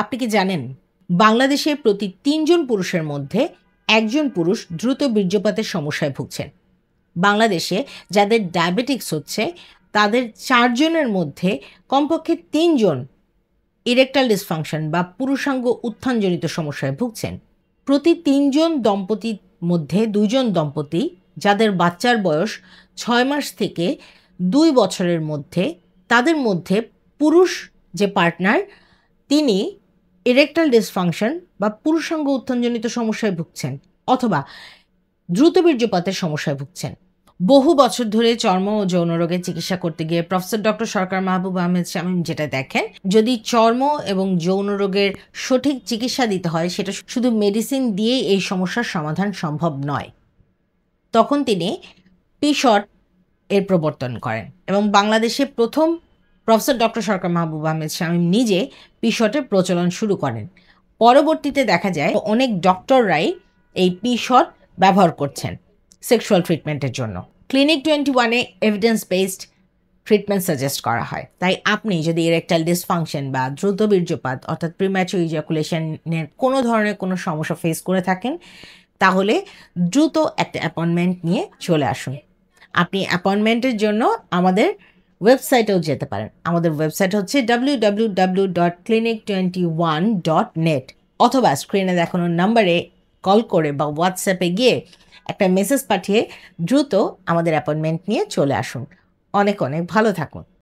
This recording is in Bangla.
আপনি কি জানেন বাংলাদেশে প্রতি ৩ জন পুরুষের মধ্যে একজন পুরুষ দ্রুত বীর্যপাতের সমস্যায় ভুগছেন। বাংলাদেশে যাদের ডায়াবেটিকস হচ্ছে তাদের ৪ জনের মধ্যে কমপক্ষে ৩ জন ইরেকটাইল ডিসফাংশন বা পুরুষাঙ্গ উত্থানজনিত সমস্যায় ভুগছেন। প্রতি ৩ জন দম্পতির মধ্যে ২ জন দম্পতি যাদের বাচ্চার বয়স ৬ মাস থেকে ২ বছরের মধ্যে, তাদের মধ্যে পুরুষ যে পার্টনার তিনি ইরেকটাইল ডিসফাংশন বা পুরুষাঙ্গ উত্থানজনিত সমস্যায় ভুগছেন অথবা দ্রুত বীর্যপাতের সমস্যায় ভুগছেন। বহু বছর ধরে চর্ম ও যৌন রোগের চিকিৎসা করতে গিয়ে প্রফেসর ডক্টর সরকার মাহবুব আহমেদ শামীম যেটা দেখেন, যদি চর্ম এবং যৌন রোগের সঠিক চিকিৎসা দিতে হয় সেটা শুধু মেডিসিন দিয়েই এই সমস্যার সমাধান সম্ভব নয়। তখন তিনি পিশট এর প্রবর্তন করেন এবং বাংলাদেশে প্রথম প্রফেসর ডক্টর সরকার মাহবুব আহমেদ শামীম নিজে পিশটের প্রচলন শুরু করেন। পরবর্তীতে দেখা যায় অনেক ডক্টররাই এই পিশট ব্যবহার করছেন সেক্সুয়াল ট্রিটমেন্টের জন্য। ক্লিনিক 21-এ এভিডেন্স বেসড ট্রিটমেন্ট সাজেস্ট করা হয়। তাই আপনি যদি ইরেকটাইল ডিসফাংশন বা দ্রুত বীর্যপাত অর্থাৎ প্রিম্যাচুর ইজাকুলেশনের কোনো ধরনের কোনো সমস্যা ফেস করে থাকেন তাহলে দ্রুত একটা অ্যাপয়েন্টমেন্ট নিয়ে চলে আসুন। আপনি অ্যাপয়েন্টমেন্টের জন্য আমাদের ওয়েবসাইটেও যেতে পারেন। আমাদের ওয়েবসাইট হচ্ছে www.clinic21.net অথবা স্ক্রিনে দেখানো নাম্বারে কল করে বা হোয়াটসঅ্যাপে গিয়ে একটা মেসেজ পাঠিয়ে দ্রুত আমাদের অ্যাপয়েন্টমেন্ট নিয়ে চলে আসুন। অনেক অনেক ভালো থাকুন।